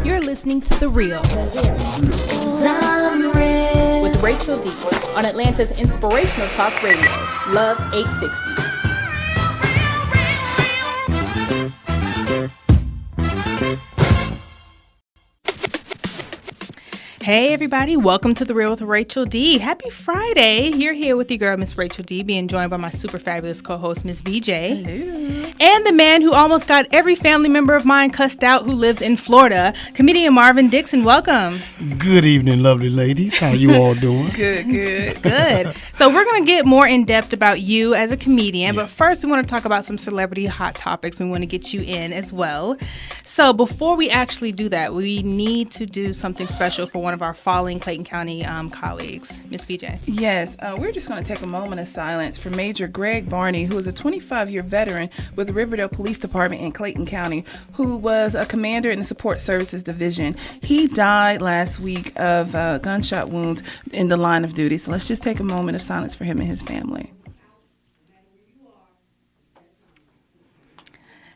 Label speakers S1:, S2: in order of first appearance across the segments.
S1: You're listening to The Real with Rachel D on Atlanta's inspirational talk radio, Love 860. Hey everybody, welcome to The Real with Rachel D. Happy Friday. You're here with your girl, Miss Rachel D, being joined by my super fabulous co-host, Miss BJ.
S2: Hello.
S1: And the man who almost got every family member of mine cussed out who lives in Florida, comedian Marvin Dixon. Welcome.
S3: Good evening, lovely ladies. How you all doing?
S1: Good. So we're going to get more in-depth about you as a comedian, but first we want to talk about some celebrity hot topics. We want to get you in as well. So before we actually do that, we need to do something special for one of our falling Clayton County colleagues. Miss BJ.
S2: Yes, we're just going to take a moment of silence for Major Greg Barney, who is a 25-year veteran with the Riverdale Police Department in Clayton County, who was a commander in the Support Services Division. He died last week of gunshot wounds in the line of duty. So let's just take a moment of silence for him and his family.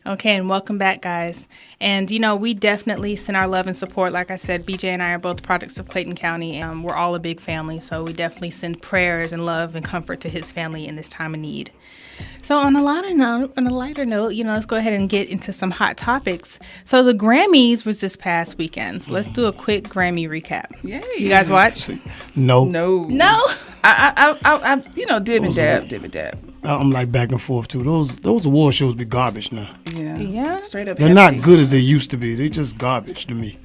S1: Okay, and welcome back, guys. And, you know, we definitely send our love and support. Like I said, BJ and I are both products of Clayton County. We're all a big family, so we definitely send prayers and love and comfort to his family in this time of need. So on a lighter note, you know, let's go ahead and get into some hot topics. So the Grammys was this past weekend. So let's do a quick Grammy recap.
S2: Yay.
S1: You guys watch?
S3: No.
S2: I dib and dab.
S3: I'm like back and forth too. Those award shows be garbage now.
S1: Yeah.
S2: Straight up.
S3: They're not good as they used to be. They're just garbage to me.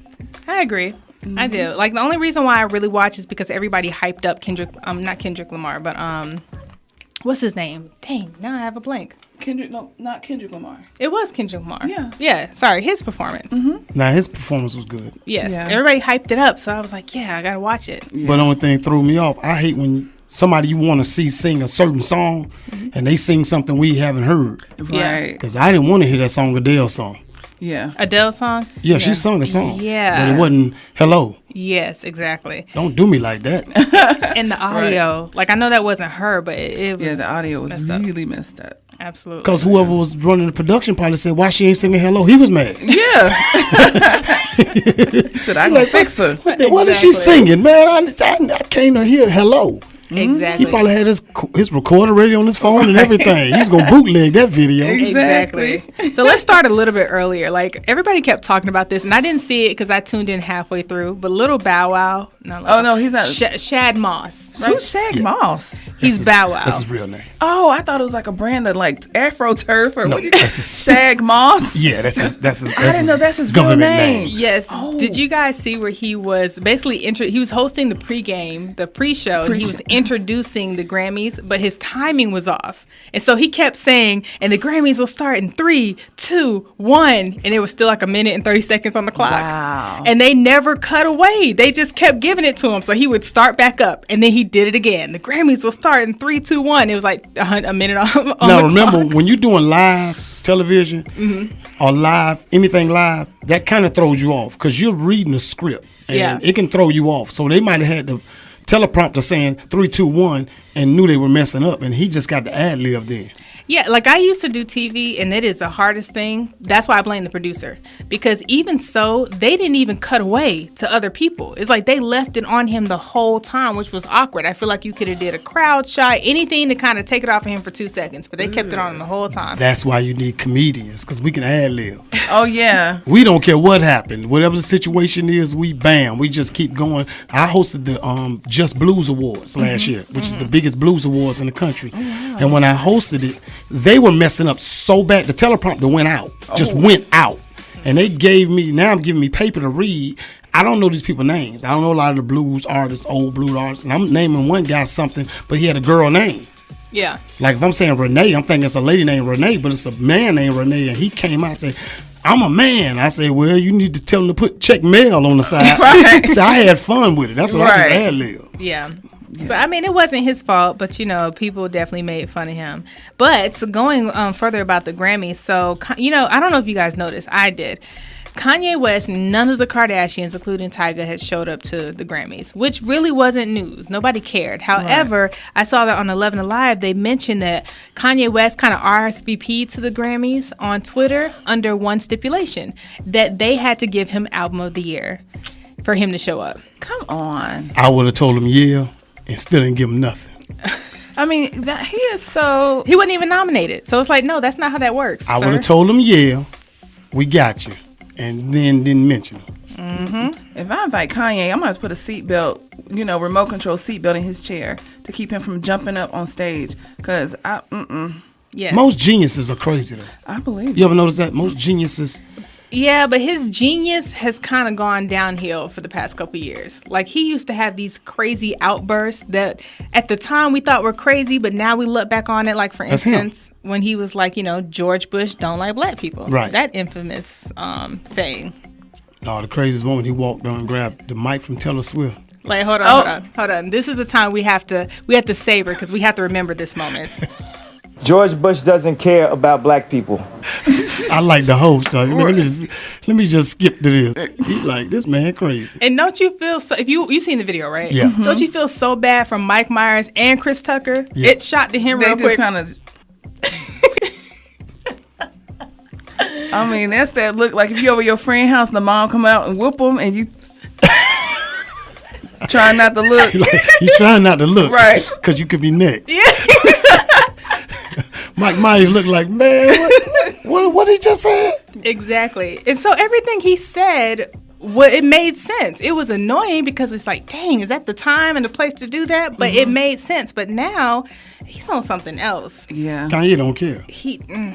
S1: I agree. Mm-hmm. I do. Like, the only reason why I really watch is because everybody hyped up not Kendrick Lamar, but what's his name? Dang, now I have a blank.
S2: Not Kendrick Lamar.
S1: It was Kendrick Lamar.
S2: Yeah.
S1: Sorry, his performance.
S2: Mm-hmm.
S3: Now his performance was good.
S1: Yes,
S2: yeah.
S1: Everybody hyped it up, so I was like, I gotta watch it.
S2: Yeah.
S3: But the only thing threw me off, I hate when somebody you want to see sing a certain song, and they sing something we haven't heard.
S2: Right.
S3: Because I didn't want to hear that song Adele song.
S2: Yeah.
S1: Adele song?
S3: Yeah, she sung a song.
S1: Yeah.
S3: But it wasn't Hello.
S1: Yes, exactly.
S3: Don't do me like that.
S1: And the audio, like, I know that wasn't her, but it was.
S2: Yeah, the audio was really messed up.
S1: Absolutely.
S3: Because whoever was running the production probably said, why she ain't singing Hello? He was mad.
S2: Yeah. He said, I can fix her.
S3: What is she singing, man? I came to hear Hello.
S1: Exactly.
S3: He probably had his recorder ready on his phone and everything. He was going to bootleg that video.
S1: Exactly. So let's start a little bit earlier. Like, everybody kept talking about this, and I didn't see it because I tuned in halfway through. But Little Bow Wow.
S2: No, he's not.
S1: Shad Moss. Right?
S2: Who's Shad Moss?
S1: He's Bow Wow.
S3: That's his real name.
S2: Oh, I thought it was like a brand of like Afro Turf or what?
S3: That's
S2: Shag Moss.
S3: Yeah, that's his.
S2: I didn't know that's his real
S3: government
S2: name.
S1: Yes. Oh. Did you guys see where he was basically he was hosting the pre-show, and he was introducing the Grammys, but his timing was off, and so he kept saying, "And the Grammys will start in 3, 2, 1," and it was still like 1 minute and 30 seconds on the clock.
S2: Wow.
S1: And they never cut away. They just kept giving it to him, so he would start back up, and then he did it again. The Grammys will start in 3, 2, 1. It was like a minute on
S3: now
S1: the
S3: remember,
S1: clock.
S3: when you're doing live television or anything live, that kind of throws you off because you're reading the script, and it can throw you off. So they might have had the teleprompter saying 3, 2, 1 and knew they were messing up, and he just got the ad lib then.
S1: Yeah, like I used to do TV, and it is the hardest thing. That's why I blame the producer. Because even so, they didn't even cut away to other people. It's like they left it on him the whole time, which was awkward. I feel like you could have did a crowd shot, anything to kind of take it off of him for 2 seconds. But they kept it on him the whole time.
S3: That's why you need comedians, because we can ad lib.
S2: Oh, yeah.
S3: We don't care what happened. Whatever the situation is, we just keep going. I hosted the Just Blues Awards last year, which is the biggest blues awards in the country. Oh, wow. And when I hosted it, they were messing up so bad. The teleprompter went out, went out. And they now I'm giving me paper to read. I don't know these people's names. I don't know a lot of the blues artists, old blues artists. And I'm naming one guy something, but he had a girl name.
S1: Yeah.
S3: Like if I'm saying Renee, I'm thinking it's a lady named Renee, but it's a man named Renee. And he came out and said, I'm a man. I said, well, you need to tell him to check mail on the side.
S2: Right.
S3: So I had fun with it. That's what I just ad-libbed.
S1: Yeah. So, I mean, it wasn't his fault, but, you know, people definitely made fun of him. But going further about the Grammys, so, you know, I don't know if you guys noticed. I did. Kanye West, none of the Kardashians, including Tyga, had showed up to the Grammys, which really wasn't news. Nobody cared. However, I saw that on 11 Alive, they mentioned that Kanye West kind of RSVP'd to the Grammys on Twitter under one stipulation, that they had to give him Album of the Year for him to show up.
S2: Come on.
S3: I would have told him yeah and still didn't give him nothing.
S2: I mean, that he is so...
S1: He wasn't even nominated. So it's like, no, that's not how that works,
S3: I
S1: sir.
S3: would have told him yeah, we got you, and then didn't mention him.
S2: Mm-hmm. If I invite Kanye, I'm going to have to put a seatbelt, remote control seatbelt in his chair to keep him from jumping up on stage. Because
S1: Yes.
S3: Most geniuses are crazy, though.
S2: I believe
S3: You ever notice that? Most geniuses...
S1: Yeah, but his genius has kind of gone downhill for the past couple years. Like, he used to have these crazy outbursts that at the time we thought were crazy, but now we look back on it. Like, for instance, when he was like, George Bush don't like black people.
S3: Right.
S1: That infamous saying.
S3: Oh, the craziest moment, he walked on and grabbed the mic from Taylor Swift.
S1: Like, hold on. This is a time we have to savor because we have to remember this moment.
S4: George Bush doesn't care about black people.
S3: I like the host. So let me just skip to this. He's like, this man crazy.
S1: And don't you feel so? If you seen the video, right?
S3: Yeah. Mm-hmm.
S1: Don't you feel so bad for Mike Myers and Chris Tucker?
S3: Yeah.
S1: It shot to him
S2: they
S1: real
S2: just
S1: quick.
S2: kind of... I mean, that's that look like if you over your friend's house and the mom come out and whoop them and you trying not to look.
S3: You trying not to look.
S2: Right.
S3: Because you could be next. Mike Myers looked like, man, what did he just say?
S1: Exactly. And so everything he said, it made sense. It was annoying because it's like, dang, is that the time and the place to do that? But it made sense. But now he's on something else.
S2: Yeah.
S3: Kanye don't care.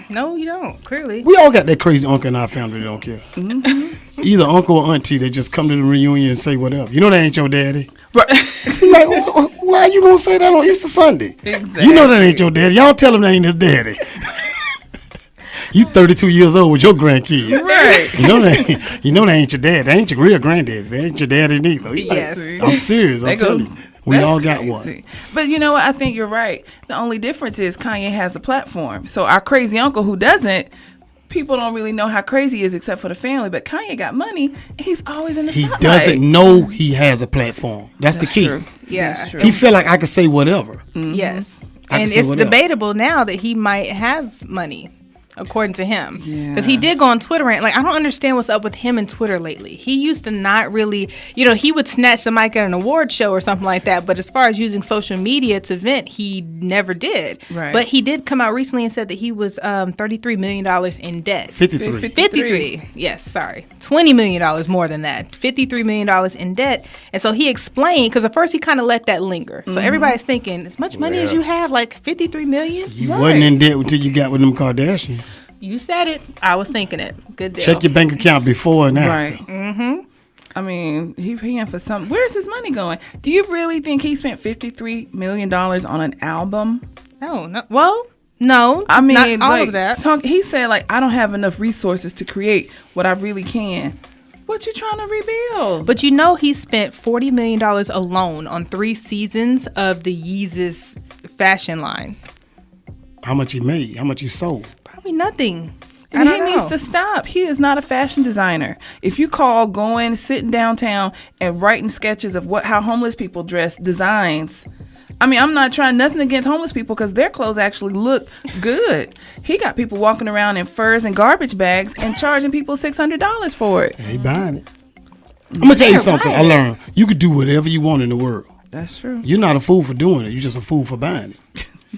S1: No, you don't, clearly.
S3: We all got that crazy uncle in our family that don't care. Mm-hmm. Either uncle or auntie, they just come to the reunion and say whatever. You know that ain't your daddy.
S2: Right.
S3: Like, why you gonna say that on Easter Sunday?
S2: Exactly.
S3: You know that ain't your daddy. Y'all tell him that ain't his daddy. You 32 years old with your grandkids.
S2: Right.
S3: You know that ain't your dad. That ain't your real granddaddy. That ain't your daddy neither.
S1: Yes.
S3: I'm serious. I'm telling you. We
S2: That's
S3: all got
S2: crazy.
S3: one.
S2: But you know what? I think you're right. The only difference is Kanye has the platform. So our crazy uncle who doesn't, people don't really know how crazy he is except for the family. But Kanye got money. And he's always in the
S3: He
S2: spotlight.
S3: doesn't know he has a platform. That's the key.
S2: True.
S1: Yeah.
S2: That's true.
S3: He feel like I could say whatever.
S1: Yes.
S3: I can
S1: And
S3: say
S1: it's
S3: whatever.
S1: debatable now that he might have money. According to him,
S2: Yeah.
S1: because he did go on Twitter and like I don't understand what's up with him and Twitter lately. He used to not really, he would snatch the mic at an award show or something like that. But as far as using social media to vent, he never did.
S2: Right.
S1: But he did come out recently and said that he was $33 million in debt.
S3: 53.
S1: 53. Yes, sorry. $20 million more than that. $53 million in debt. And so he explained, because at first he kind of let that linger. So everybody's thinking, as much money as you have, like $53 million?
S3: You wasn't in debt until you got with them Kardashians.
S1: You said it. I was thinking it. Good deal.
S3: Check your bank account before and after.
S2: Right. Mm-hmm. I mean, he paying for something. Where's his money going? Do you really think he spent $53 million on an album?
S1: No. Well, no.
S2: I mean,
S1: not all
S2: like,
S1: of that.
S2: He said, like, I don't have enough resources to create what I really can. What you trying to rebuild?
S1: But he spent $40 million alone on 3 seasons of the Yeezus fashion line.
S3: How much he made? How much he sold?
S1: Probably nothing.
S2: And he
S1: I don't
S2: needs
S1: know.
S2: to stop. He is not a fashion designer. If you call going, sitting downtown and writing sketches of how homeless people dress, designs. I mean, I'm not trying nothing against homeless people because their clothes actually look good. He got people walking around in furs and garbage bags and charging people $600 for it.
S3: He buying it. I'm going to tell you something I learned. You could do whatever you want in the world.
S2: That's true.
S3: You're not a fool for doing it. You're just a fool for buying it.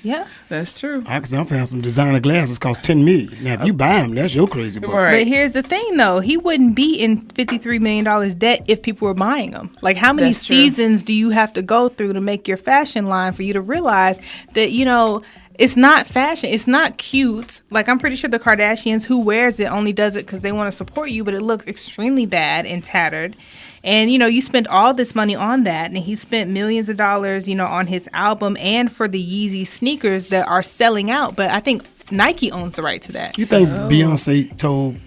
S1: Yeah.
S2: That's true.
S3: I can say I'm having some designer glasses cost $10 million. Now, if you buy them, that's your crazy boy.
S2: Right.
S1: But here's the thing, though. He wouldn't be in $53 million debt if people were buying them. Like, how many
S2: That's true.
S1: seasons do you have to go through to make your fashion line for you to realize that, it's not fashion. It's not cute. Like, I'm pretty sure the Kardashians, who wears it, only does it because they want to support you, but it looks extremely bad and tattered. And, you spent all this money on that, and he spent millions of dollars, on his album and for the Yeezy sneakers that are selling out. But I think Nike owns the right to that.
S3: You think Beyonce told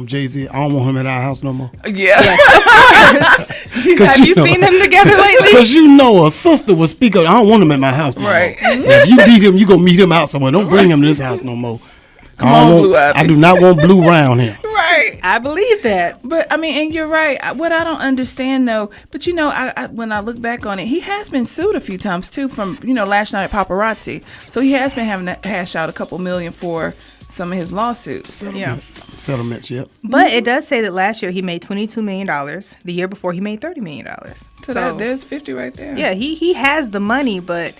S3: Jay-Z, I don't want him at our house no more?
S2: Yeah.
S1: Have you seen them together lately?
S3: Because a sister will speak up, I don't want him at my house no
S2: Right.
S3: more. Now, if you beat him, you go meet him out somewhere. Don't bring him to this house no more.
S2: on, Blue Ivy.
S3: I do not want Blue around him.
S2: Right. right.
S1: I believe that.
S2: But I mean, and you're right. What I don't understand though, but I when I look back on it, he has been sued a few times too from last night at paparazzi. So he has been having to hash out a couple million for some of his lawsuits.
S3: Settlements, yep.
S1: But it does say that last year he made $22 million. The year before he made $30 million.
S2: So there's 50 right there.
S1: Yeah, he has the money, but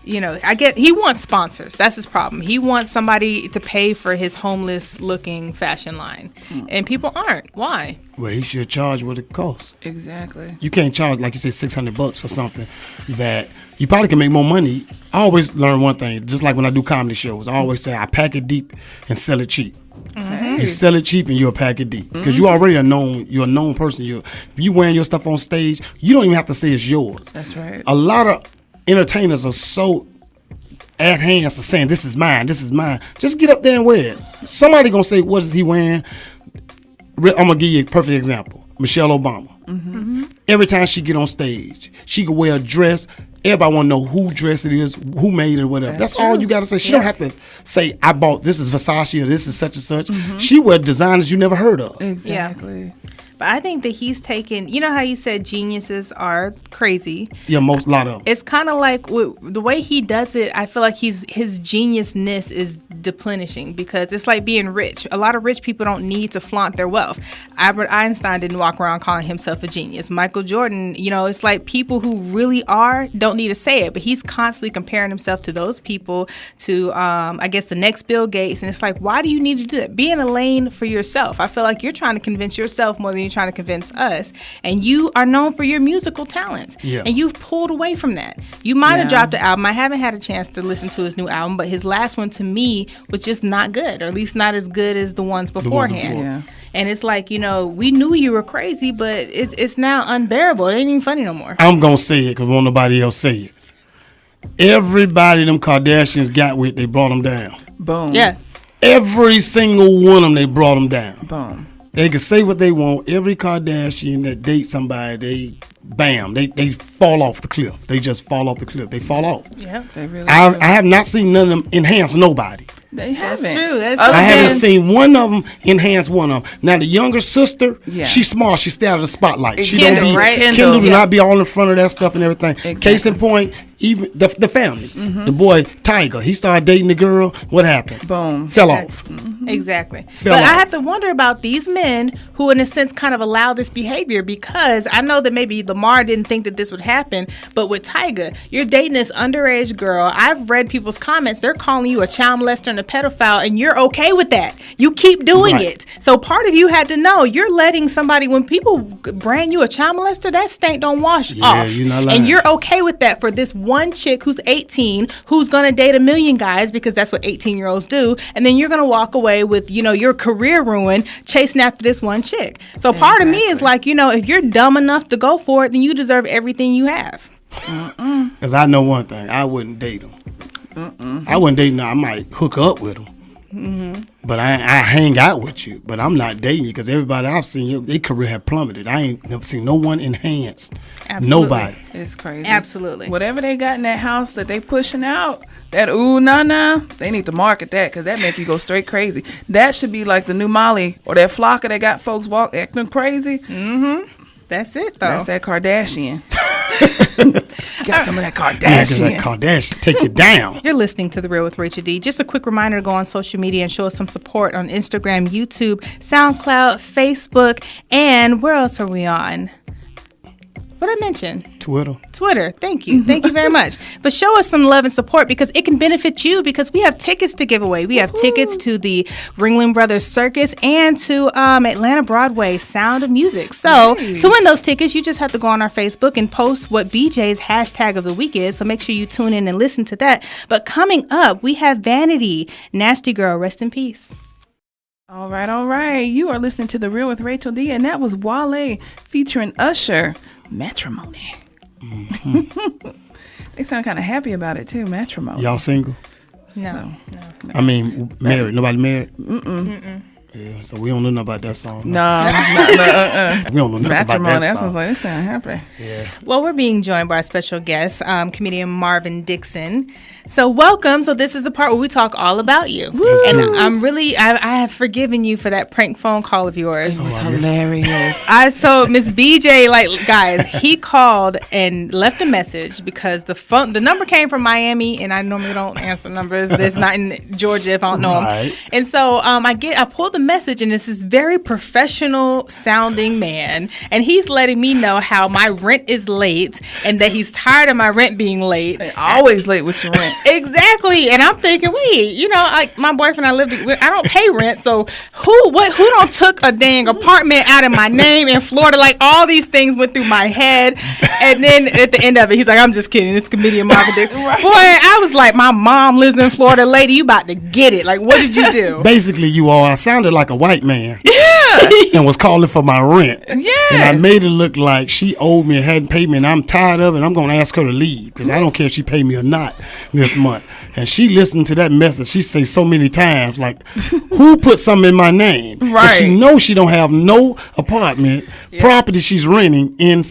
S1: I get he wants sponsors. That's his problem. He wants somebody to pay for his homeless looking fashion line. And people aren't. Why?
S3: Well, he should charge what it costs.
S2: Exactly.
S3: You can't charge, like you say, $600 for something that you probably can make more money. I always learn one thing, just like when I do comedy shows. I always say I pack it deep and sell it cheap.
S2: Mm-hmm.
S3: You sell it cheap and you'll pack it deep because you already are known. You're a known person. If you wearing your stuff on stage, you don't even have to say it's yours.
S2: That's right.
S3: A lot of entertainers are so at hands of saying this is mine, this is mine. Just get up there and wear it. Somebody gonna say what is he wearing? I'm gonna give you a perfect example. Michelle Obama. Mm-hmm. Every time she get on stage, she can wear a dress. Everybody want to know who dress it is, who made it, or whatever. That's all you got to say. She don't have to say, I bought, this is Versace or this is such and such. Mm-hmm. She wear designers you never heard of.
S2: Exactly.
S1: Yeah. But I think that he's taken, how you said geniuses are crazy?
S3: Yeah, lot of them.
S1: It's kind of like the way he does it, I feel like his geniusness is deplenishing because it's like being rich. A lot of rich people don't need to flaunt their wealth. Albert Einstein didn't walk around calling himself a genius. Michael Jordan, it's like people who really don't need to say it, but he's constantly comparing himself to those people, to, I guess, the next Bill Gates. And it's like, why do you need to do that? Be in a lane for yourself. I feel like you're trying to convince yourself more than you're trying to convince us, and you are known for your musical talents, and you've pulled away from that. You might have dropped an album. I haven't had a chance to listen to his new album, but his last one to me was just not good, or at least not as good as the ones beforehand. And it's like, we knew you were crazy, but it's now unbearable. It ain't even funny no more.
S3: I'm gonna say it because won't nobody else say it. Everybody them Kardashians got with, they brought them down.
S2: Boom.
S1: Yeah.
S3: Every single one of them, they brought them down.
S2: Boom.
S3: They can say what they want. Every Kardashian that dates somebody, they fall off the cliff. They just fall off the cliff. They fall off.
S1: Yeah,
S2: they really.
S3: I have not seen none of them enhance nobody.
S2: They haven't.
S1: That's true. That's
S3: I haven't seen one of them enhance one of them. Now the younger sister, she's smart. She stay out of the spotlight. She
S1: Kendall,
S3: don't be
S1: right?
S3: Kendall do not be all in front of that stuff and everything.
S2: Exactly.
S3: Case in point, even the family. Mm-hmm. The boy Tiger, he started dating the girl. What happened?
S2: Boom.
S1: Mm-hmm.
S3: Fell off.
S1: Exactly.
S3: Fell
S1: but
S3: off.
S1: I have to wonder about these men who, in a sense, kind of allow this behavior, because I know that maybe Lamar didn't think that this would happen, but with Tiger, you're dating this underage girl. I've read people's comments. They're calling you a child molester and a pedophile, and you're okay with that. You keep doing it. So part of you had to know you're letting somebody, when people brand you a child molester, that stank don't wash off.
S3: You're not lying.
S1: And you're okay with that for this one chick who's 18, who's going to date a million guys, because that's what 18-year-olds do. And then you're going to walk away with, your career ruined chasing after this one chick. So part of me is like, if you're dumb enough to go for it, then you deserve everything you have.
S3: Because I know one thing. I wouldn't date him. I wouldn't date him. I might hook up with him. Mm-hmm. But I hang out with you. But I'm not dating you, because everybody I've seen, their career have plummeted. I ain't never seen no one enhanced.
S1: Absolutely.
S3: Nobody.
S2: It's crazy.
S1: Absolutely.
S2: Whatever they got in that house that they pushing out, that ooh nah, they need to market that, because that make you go straight crazy. That should be like the new Molly or that Flocka that got folks acting crazy.
S1: Mm-hmm. That's it, though.
S2: That's that Kardashian. Got some of that Kardashian.
S3: Yeah, 'cause that Kardashian take you down.
S1: You're listening to The Real with Rachel D. Just a quick reminder to go on social media and show us some support on Instagram, YouTube, SoundCloud, Facebook, and where else are we on? What did I mention? Twitter. Thank you. Thank you very much. But show us some love and support, because it can benefit you, because we have tickets to give away. We have tickets to the Ringling Brothers Circus and to Atlanta Broadway Sound of Music. So to win those tickets, you just have to go on our Facebook and post what BJ's hashtag of the week is. So make sure you tune in and listen to that. But coming up, we have Vanity, Nasty Girl, rest in peace.
S2: All right. You are listening to The Real with Rachel D, and that was Wale featuring Usher, Matrimony. Mm-hmm. They sound kind of happy about it too, Matrimony.
S3: Y'all single?
S1: No.
S3: I mean, married. Nobody married?
S2: Mm-mm.
S3: Yeah, so we don't know nothing about that song.
S2: No,
S3: We don't know nothing about
S2: Matrimony.
S3: that
S2: That sounds
S3: song.
S2: like, this sound happy.
S3: Yeah.
S1: Well, we're being joined by our special guest, comedian Marvin Dixon. So welcome. So this is the part where we talk all about you. And I have forgiven you for that prank phone call of yours.
S2: Hilarious.
S1: So Miss BJ, guys, he called and left a message because the number came from Miami, and I normally don't answer numbers. It's not in Georgia if I don't know them.
S3: Right.
S1: And so I pulled the message, and it's this very professional sounding man, and he's letting me know how my rent is late and that he's tired of my rent being late.
S2: Always late with your rent.
S1: Exactly. And I'm thinking, wait, like my boyfriend and I don't pay rent, so who don't took a dang apartment out of my name in Florida? Like, all these things went through my head. And then at the end of it, he's like, I'm just kidding. This comedian Marvin Dixon.
S2: Right.
S1: Boy, I was like, my mom lives in Florida. Lady, you about to get it. Like, what did you do?
S3: Basically, I sounded like a white man.
S2: Yeah.
S3: And was calling for my rent.
S2: Yeah.
S3: And I made it look like she owed me and hadn't paid me, and I'm tired of it, and I'm going to ask her to leave because I don't care if she paid me or not this month. And she listened to that message. She say so many times, like, who put something in my name? 'Cause
S2: Right.
S3: she knows she don't have no apartment property she's renting in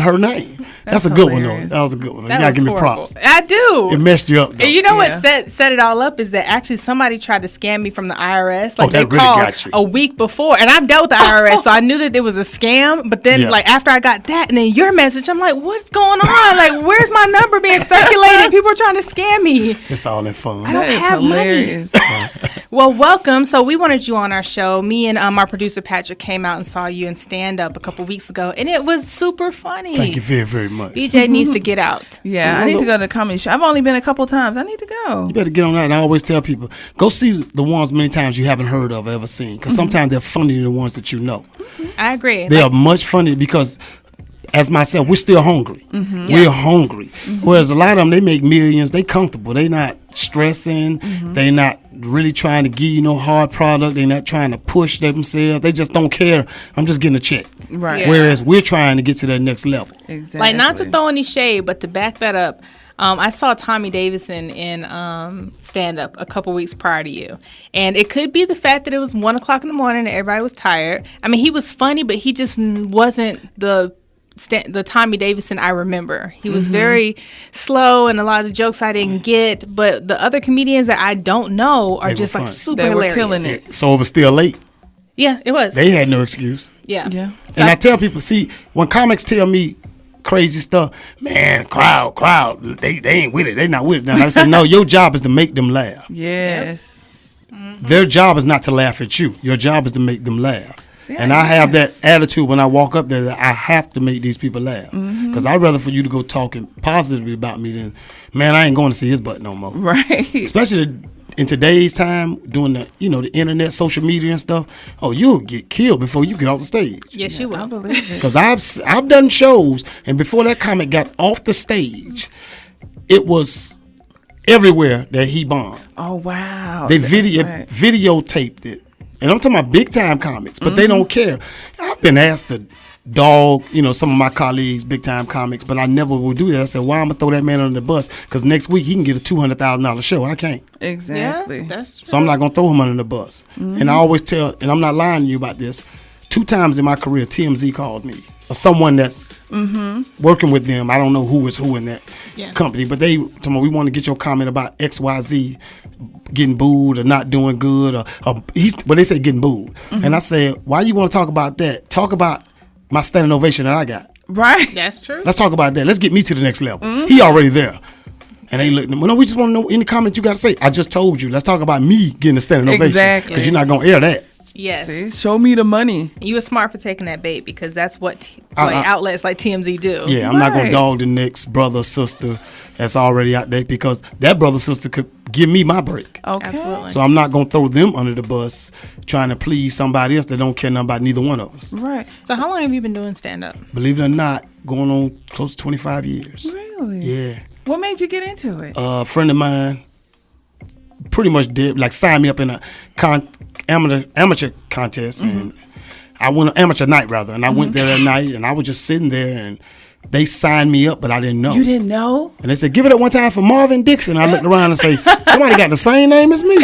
S3: her name. That's a good one, though.
S2: hilarious.
S3: That was a good one.
S1: That
S3: You got
S1: was
S3: to give me
S1: horrible.
S3: props.
S1: I do.
S3: It messed you up, though.
S1: And you know
S2: Yeah.
S1: what set it all up is that actually somebody tried to scam me from the IRS. Like,
S3: Oh, that
S1: they
S3: really
S1: called
S3: got you.
S1: a week before, and I've dealt with the IRS, so I knew that it was a scam. But then,
S3: Yeah.
S1: like, after I got that, and then your message, I'm like, what's going on? Like, where's my number being circulated? People are trying to scam me.
S3: It's all in fun.
S1: don't
S2: That is
S1: have money.
S2: hilarious.
S1: Well, welcome. So we wanted you on our show. Me and our producer Patrick came out and saw you in stand up a couple weeks ago, and it was super funny.
S3: Thank you very, very much.
S1: BJ needs to get out.
S2: Yeah, I need to go to the comedy show. I've only been a couple times. I need to go.
S3: You better get on that. And I always tell people, go see the ones many times you haven't heard of or ever seen. Because sometimes they're funnier than the ones that you know.
S1: I agree.
S3: They are much funnier because, as myself, we're still hungry. We're hungry. Whereas a lot of them, they make millions. They comfortable. They not stressing. They not really trying to give you no hard product. They not trying to push themselves. They just don't care. I'm just getting a check.
S2: Right.
S1: Yeah.
S3: Whereas we're trying to get to that next level.
S2: Exactly.
S1: Like, not to throw any shade, but to back that up, I saw Tommy Davidson in stand-up a couple weeks prior to you. And it could be the fact that it was 1 o'clock in the morning and everybody was tired. I mean, he was funny, but he just wasn't the Tommy Davidson I remember. He was very slow, and a lot of the jokes I didn't get. But the other comedians that I don't know are
S3: They
S1: just
S3: were
S1: like
S3: fun.
S1: super
S2: They were
S1: hilarious.
S2: killing it.
S3: So it was still late.
S1: Yeah, it was.
S3: They had no excuse.
S1: yeah.
S2: Yeah.
S1: So
S3: And I tell people, see, when comics tell me crazy stuff, man, crowd, they ain't with it. They not with it. And I say, no, your job is to make them laugh.
S2: Yes.
S3: Their job is not to laugh at you. Your job is to make them laugh.
S2: See,
S3: And I have that attitude when I walk up there that I have to make these people laugh. Because I'd rather for you to go talking positively about me than, man, I ain't going to see his butt no more.
S2: Right.
S3: Especially in today's time, doing the the internet, social media and stuff. Oh, you'll get killed before you get off the stage.
S1: yes, you
S2: I
S1: will.
S2: believe it.
S3: Because I've done shows, and before that comic got off the stage, it was everywhere that he bombed.
S2: Oh, wow.
S3: They
S2: That's right.
S3: videotaped it. And I'm talking about big time comics, but they don't care. I've been asked to dog, some of my colleagues, big time comics, but I never will do that. I said, why I'm gonna throw that man under the bus? Because next week he can get a $200,000 show. I can't.
S2: Exactly.
S1: Yeah, that's true.
S3: So I'm not gonna throw him under the bus. And I always tell, and I'm not lying to you about this, 2 times in my career, TMZ called me. Or someone that's working with them. I don't know who is who in that company, but they told me, we want to get your comment about XYZ getting booed or not doing good, or they say getting booed. And I said, why you want to talk about that? Talk about my standing ovation that I got.
S2: Right.
S1: That's true.
S3: Let's talk about that. Let's get me to the next level. He already there. And they looked at me, well, no, we just want to know any comment you got to say. I just told you. Let's talk about me getting a standing ovation.
S2: Exactly.
S3: Because you're not going to air that.
S1: Yes.
S2: See, show me the money.
S1: You were smart for taking that bait because that's what
S3: I-
S1: outlets like TMZ do.
S3: Yeah, I'm not going
S2: Right.
S3: to dog the next brother or sister that's already out there because that brother or sister could give me my break.
S2: Okay.
S1: Absolutely.
S3: So I'm not going to throw them under the bus trying to please somebody else that don't care nothing about neither one of us.
S2: Right.
S1: So how long have you been doing stand-up?
S3: Believe it or not, going on close to 25 years.
S2: Really?
S3: Yeah.
S2: What made you get into it?
S3: A friend of mine pretty much did, like, sign me up in a amateur contest. And I went on amateur night, rather. And I went there that night, and I was just sitting there, and They signed me up, but I didn't know.
S2: You didn't know?
S3: And they said, give it up one time for Marvin Dixon. I looked around and say, somebody got the same name as me.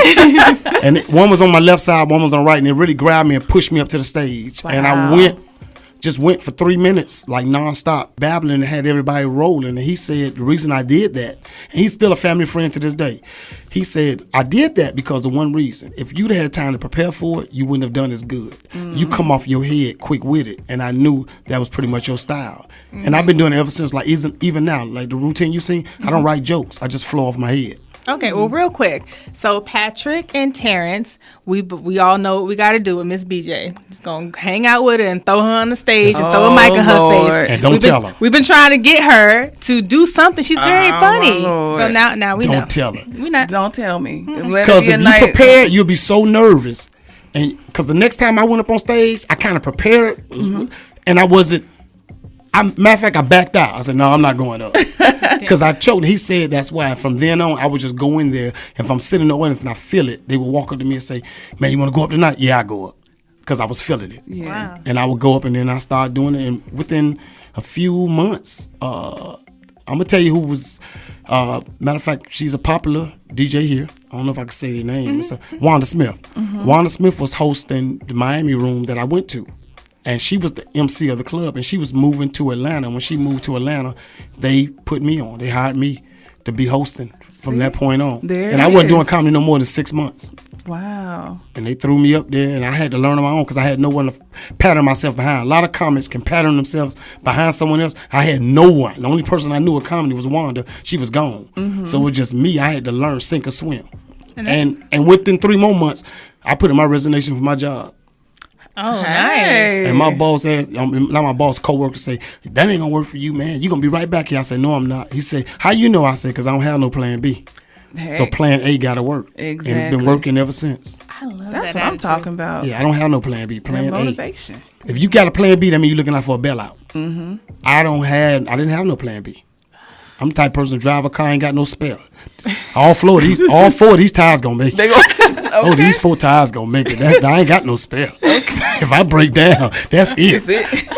S3: And one was on my left side, one was on the right, and it really grabbed me and pushed me up to the stage.
S2: Wow.
S3: And I just went for 3 minutes, like nonstop, babbling and had everybody rolling. And he said, the reason I did that, and he's still a family friend to this day. He said, I did that because of one reason. If you'd had time to prepare for it, you wouldn't have done as good. Mm-hmm. You come off your head quick with it. And I knew that was pretty much your style. Mm-hmm. And I've been doing it ever since, like even now, like the routine you see, I don't write jokes. I just flow off my head.
S1: Okay, well, real quick. So Patrick and Terrence, we all know what we got to do with Miss BJ. Just gonna hang out with her and throw her on the stage and throw a mic in her face.
S3: And don't tell her.
S1: We've been trying to get her to do something. She's very funny. So now we know.
S3: Don't tell her.
S1: We not.
S2: Don't tell me.
S3: Because if you prepare, you'll be so nervous. And because the next time I went up on stage, I kind of prepared, and I wasn't. Matter of fact, I backed out. I said, no, I'm not going up. Because I choked. He said that's why. From then on, I would just go in there. If I'm sitting in the audience and I feel it, they would walk up to me and say, man, you want to go up tonight? Yeah, I go up. Because I was feeling it.
S2: Yeah.
S1: Wow.
S3: And I would go up and then I started doing it. And within a few months, I'm going to tell you who was, matter of fact, she's a popular DJ here. I don't know if I can say their name. It's Wanda Smith. Wanda Smith was hosting the Miami room that I went to. And she was the MC of the club, and she was moving to Atlanta. When she moved to Atlanta, they put me on. They hired me to be hosting from that point on. And I wasn't doing comedy no more than 6 months.
S2: Wow.
S3: And they threw me up there, and I had to learn on my own because I had no one to pattern myself behind. A lot of comics can pattern themselves behind someone else. I had no one. The only person I knew of comedy was Wanda. She was gone. So it was just me. I had to learn sink or swim. And within 3 more months, I put in my resignation for my job.
S1: Oh,
S2: Hey.
S1: nice.
S3: And my boss said, not my boss, co-worker say, that ain't gonna work for you, man. You gonna be right back here. I said, no, I'm not. He said, how you know? I said, because I don't have no plan B.
S2: Hey.
S3: So plan A gotta work.
S2: Exactly.
S3: And it's been working ever since.
S1: I love
S2: That's
S1: that
S2: what I'm
S1: attitude.
S2: talking about.
S3: Yeah, I don't have no plan B. Plan
S2: That
S3: A.
S2: motivation.
S3: If you got a plan B, that means you're looking out for a bailout. I didn't have no plan B. I'm the type of person to drive a car, ain't got no spare. All 4 of these tires gonna make it.
S2: They go,
S3: Oh, these 4 tires gonna make it. I ain't got no spare. If I break down, that's it.
S2: That's it.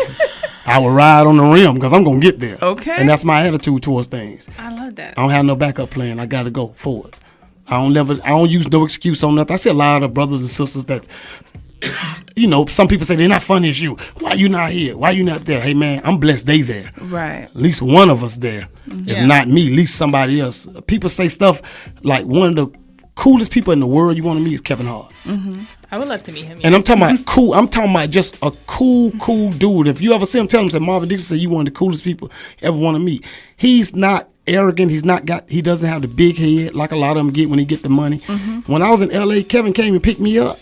S3: I will ride on the rim because I'm gonna get there.
S2: Okay.
S3: And that's my attitude towards things.
S1: I love that.
S3: I don't have no backup plan. I gotta go forward. I don't use no excuse on nothing. I see a lot of brothers and sisters that's, some people say they're not funny as you. Why you not here? Why you not there? Hey man, I'm blessed they there.
S2: Right.
S3: At least one of us there.
S1: Yeah.
S3: If not me, at least somebody else. People say stuff like one of the coolest people in the world you want to meet is Kevin Hart.
S1: I would love to meet him.
S3: And I'm talking about cool. I'm talking about just a cool dude. If you ever see him, tell him, say Marvin Dixon said you one of the coolest people ever want to meet. He's not arrogant. He doesn't have the big head like a lot of them get when he get the money. When I was in LA, Kevin came and picked me up.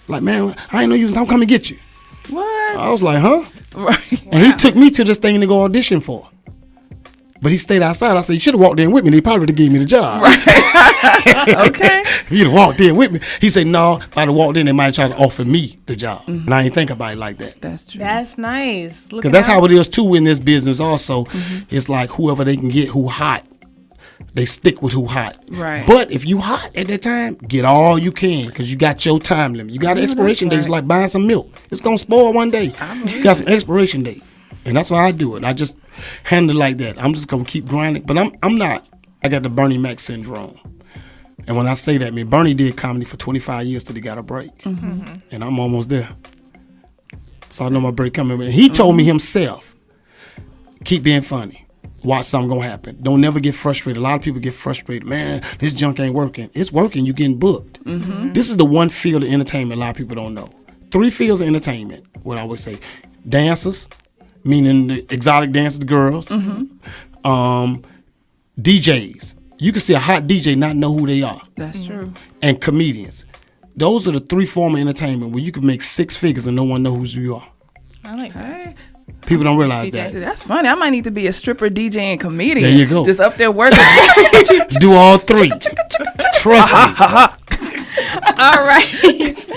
S3: Like, man, I ain't know you was gonna come and get you.
S2: What?
S3: I was like, huh?
S2: Right.
S3: And he took me to this thing to go audition for. But he stayed outside. I said, you should have walked in with me. They probably would have gave me the job.
S2: Okay.
S3: If you'd have walked in with me. He said, no, if I'd have walked in, they might have tried to offer me the job. And I didn't think about it like that.
S2: That's true.
S1: That's nice.
S3: Because that's how it is, too, in this business also. It's like whoever they can get who hot, they stick with who hot.
S2: Right.
S3: But if you hot at that time, get all you can because you got your time limit. You got an expiration date. It's like buying some milk. It's going to spoil one day. You got some expiration date. And that's why I do it. I just handle it like that. I'm just going to keep grinding. But I'm not. I got the Bernie Mac syndrome. And when I say that, I mean, Bernie did comedy for 25 years till he got a break. And I'm almost there. So I know my break coming. And he told me himself, keep being funny. Watch something going to happen. Don't never get frustrated. A lot of people get frustrated. Man, this junk ain't working. It's working. You're getting booked. This is the one field of entertainment a lot of people don't know. 3 fields of entertainment, what I always say. Dancers, meaning the exotic dancers, the girls. DJs. You can see a hot DJ not know who they are.
S2: That's true.
S3: And comedians. Those are the 3 forms of entertainment where you can make 6 figures and no one knows who you are.
S1: I like that.
S2: Hey.
S3: People don't realize
S1: DJ.
S3: that.
S2: That's funny. I might need to be a stripper, DJ, and comedian.
S3: There you go.
S2: Just up there working.
S3: Do all 3. Trust me.
S1: All right.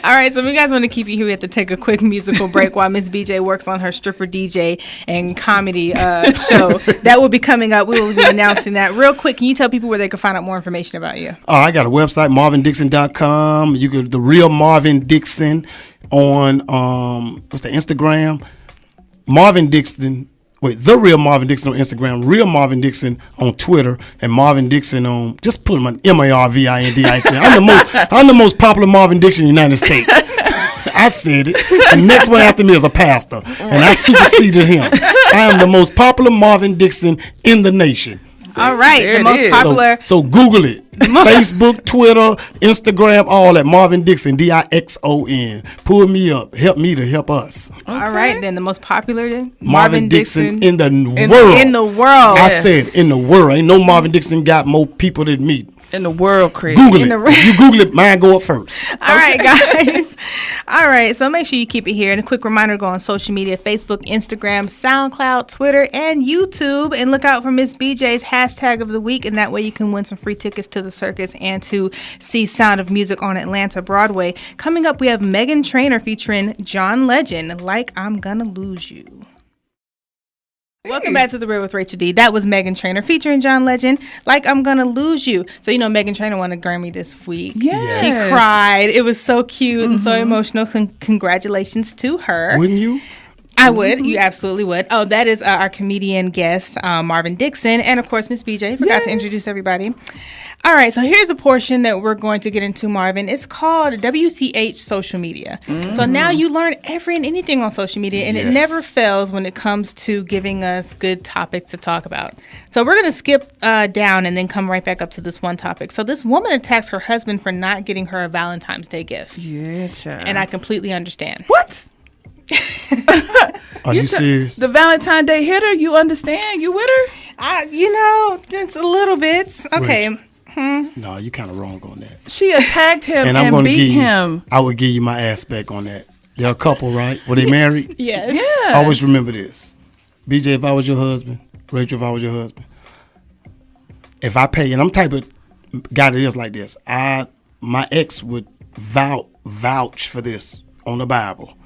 S1: All right. So, if you guys want to keep you here, we have to take a quick musical break while Miss BJ works on her stripper DJ and comedy show. That will be coming up. We will be announcing that real quick. Can you tell people where they can find out more information about you?
S3: I got a website, marvindixon.com. You can the real Marvin Dixon on what's the Instagram? Marvin Dixon The Real Marvin Dixon on Instagram, Real Marvin Dixon on Twitter, and Marvin Dixon on, just put him on MARVINDIXN. I'm the most popular Marvin Dixon in the United States. I said it. The next one after me is a pastor, and I superseded him. I am the most popular Marvin Dixon in the nation.
S1: All right,
S2: There
S1: the most
S2: it is.
S1: popular.
S3: So Google it. Facebook, Twitter, Instagram, all at Marvin Dixon, DIXON. Pull me up. Help me to help us.
S1: All right, then the most popular
S3: Marvin Dixon in the world.
S1: In the world.
S3: I said in the world. Ain't no Marvin Dixon got more people than me.
S2: In the world, Chris.
S3: Google
S1: In
S3: it.
S1: the world.
S3: If you Google it, mine go up first.
S1: All right, guys. All right, so make sure you keep it here. And a quick reminder, go on social media, Facebook, Instagram, SoundCloud, Twitter, and YouTube. And look out for Miss BJ's hashtag of the week. And that way you can win some free tickets to the circus and to see Sound of Music on Atlanta Broadway. Coming up, we have Meghan Trainor featuring John Legend, Like I'm Gonna Lose You. Welcome back to The Real with Rachel D. That was Meghan Trainor featuring John Legend, Like I'm Gonna Lose You. So, you know, Meghan Trainor won a Grammy this week.
S2: Yes.
S1: She cried. It was so cute and so emotional. Congratulations to her.
S3: Wouldn't you?
S1: I would. You absolutely would. Oh, that is our comedian guest, Marvin Dixon. And, of course, Miss BJ. Forgot to introduce everybody. All right. So here's a portion that we're going to get into, Marvin. It's called WCH social media. So now you learn every and anything on social media, and it never fails when it comes to giving us good topics to talk about. So we're going to skip down and then come right back up to this one topic. So this woman attacks her husband for not getting her a Valentine's Day gift.
S2: Yeah, child.
S1: And I completely understand.
S2: What?
S3: Are you serious?
S2: The Valentine's Day hitter, you understand? You with her?
S1: It's a little bit. Okay.
S3: Rich. No, you kind of wrong on that.
S2: She attacked him
S3: And I'm
S2: and
S3: going to
S2: beat
S3: give you,
S2: him.
S3: I would give you my aspect on that. They're a couple, right? Were they married?
S1: Yes.
S2: Yeah.
S3: Always remember this. BJ, if I was your husband, Rachel, if I was your husband, if I pay, and I'm type of guy that is like this, my ex would vouch for this on the Bible.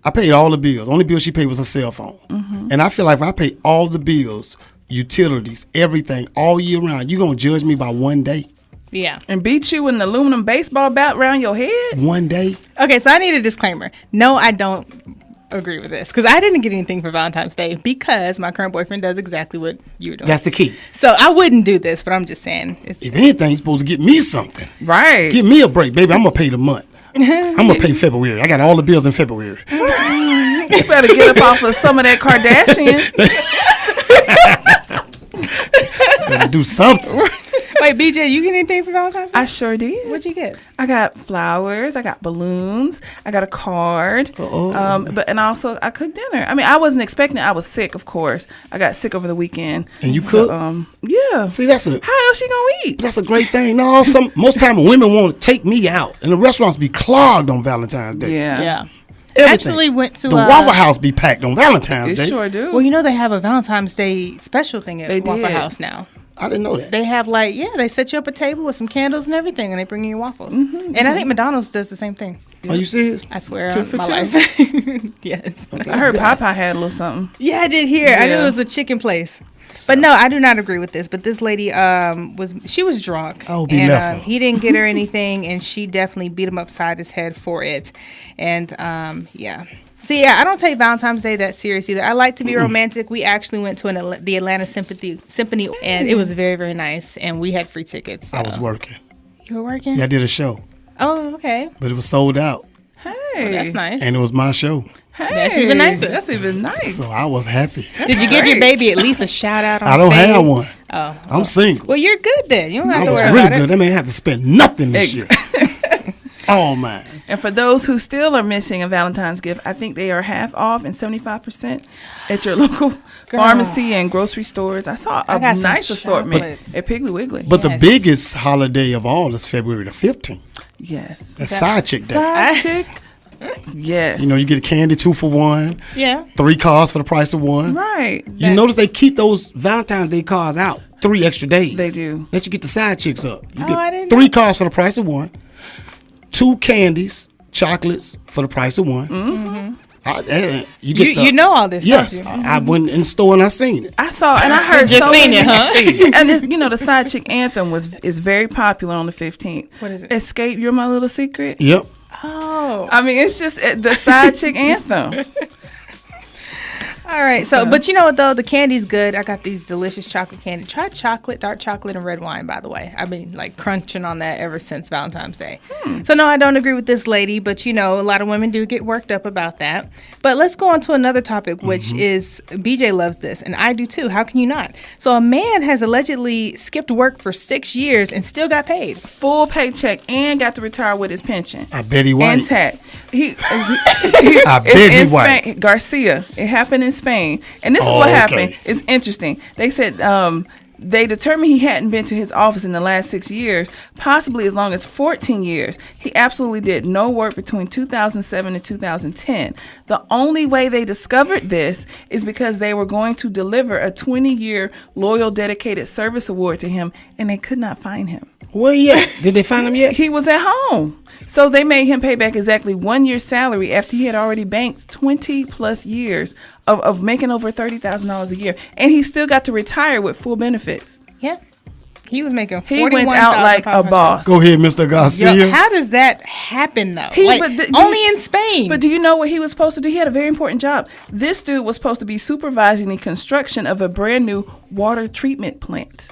S3: I paid all the bills. The only bill she paid was her cell phone. And I feel like if I pay all the bills, utilities, everything, all year round, you going to judge me by one day?
S1: Yeah.
S2: And beat you with an aluminum baseball bat around your head?
S3: One day?
S1: Okay, so I need a disclaimer. No, I don't agree with this because I didn't get anything for Valentine's Day because my current boyfriend does exactly what you're doing.
S3: That's the key.
S1: So I wouldn't do this, but I'm just saying.
S3: If anything, you're supposed to get me something.
S2: Right.
S3: Give me a break, baby. I'm going to pay the month. I'm going to pay February. I got all the bills in February.
S2: You better get up off of some of that Kardashian.
S3: Better do something.
S1: Wait, BJ, you get anything for Valentine's Day?
S2: I sure did.
S1: What'd you get?
S2: I got flowers. I got balloons. I got a card. And also I cooked dinner. I mean, I wasn't expecting it. I was sick, of course. I got sick over the weekend.
S3: And you cook?
S2: Yeah.
S3: See, that's
S2: How else she gonna eat?
S3: a great thing. No, most time women want to take me out, and the restaurants be clogged on Valentine's Day.
S2: Yeah.
S3: Everything.
S1: Actually went to
S3: the Waffle House be packed on Valentine's
S2: It
S3: Day.
S2: sure do.
S1: Well, you know they have a Valentine's Day special thing at
S2: They
S1: Waffle
S2: did.
S1: House now.
S3: I didn't know that.
S1: They have they set you up a table with some candles and everything, and they bring you your waffles. And I think McDonald's does the same thing.
S3: Are you serious?
S1: I swear
S2: Two
S1: on
S2: for
S1: my
S2: two?
S1: life. Yes.
S2: I heard Popeye had a little something.
S1: Yeah, I did hear. I knew it
S2: Yeah.
S1: was a chicken place. But no, I do not agree with this. But this lady was drunk.
S3: Oh, be
S1: and
S3: left her.
S1: he didn't get her anything, and she definitely beat him upside his head for it. And yeah. See, I don't take Valentine's Day that serious either. I like to be romantic. We actually went to the Atlanta Symphony, and it was very, very nice. And we had free tickets.
S3: I was working.
S1: You were working?
S3: Yeah, I did a show,
S1: Oh, okay.
S3: but it was sold out,
S2: Hey.
S1: Well, that's nice.
S3: and it was my show,
S2: Hey.
S1: That's even nicer.
S2: That's even nice.
S3: so I was happy.
S1: Did you give your baby at least a shout out on
S3: I don't
S1: stage?
S3: have one.
S1: Oh.
S3: I'm single.
S1: Well, you're good then. You don't have
S3: I
S1: to
S3: was
S1: worry
S3: really
S1: about
S3: good.
S1: it.
S3: I mean, I had to spend nothing this year. All mine.
S2: And for those who still are missing a Valentine's gift, I think they are half off and 75% at your local pharmacy and grocery stores. I saw a
S1: got some
S2: nice assortment
S1: chocolates.
S2: at Piggly Wiggly.
S3: But the
S1: Yes.
S3: biggest holiday of all is February the 15th.
S2: yes.
S3: That's Side Chick Day.
S2: Side chick. Yes.
S3: You know, you get a candy 2 for $1,
S1: Yeah.
S3: 3 cars for the price of 1.
S2: Right.
S3: You notice they keep those Valentine's Day cars out 3 extra days.
S2: They do.
S3: Let you get the side chicks up. You
S1: I
S3: get
S1: didn't
S3: 3 cars for the price of 1, 2 candies, chocolates for the price of 1. You get
S1: You know all this,
S3: Yes,
S1: don't you?
S3: I went in the store and I seen it.
S2: I saw and I heard
S1: Just
S2: so
S1: seen
S2: many.
S1: it, huh?
S2: And this, the side chick anthem is very popular on the 15th.
S1: What is it?
S2: Escape, You're My Little Secret.
S3: Yep.
S1: Oh.
S2: I mean, it's just the side chick anthem.
S1: All right. So, but you know what though? The candy's good. I got these delicious chocolate candy. Try chocolate, dark chocolate, and red wine. By the way, I've been like crunching on that ever since Valentine's Day. So no, I don't agree with this lady, but you know, a lot of women do get worked up about that. But let's go on to another topic, which is BJ loves this, and I do too. How can you not? So a man has allegedly skipped work for 6 years and still got paid.
S2: Full paycheck and got to retire with his pension.
S3: I bet he white.
S2: Intact.
S3: I bet he white.
S2: Spain, Garcia. It happened in Spain, and this is what happened. It's interesting. They said they determined he hadn't been to his office in the last 6 years, possibly as long as 14 years. He absolutely did no work between 2007 and 2010. The only way they discovered this is because they were going to deliver a 20-year loyal dedicated service award to him, and they could not find him.
S3: Where he at? Did they find him yet?
S2: He was at home. So they made him pay back exactly 1 year's salary after he had already banked 20 plus years of making over $30,000 a year. And he still got to retire with full benefits.
S1: Yeah. He was making $41,500.
S2: He went out like a boss.
S3: Go ahead, Mr. Garcia.
S1: Yo, how does that happen though? Only in Spain.
S2: But do you know what he was supposed to do? He had a very important job. This dude was supposed to be supervising the construction of a brand new water treatment plant.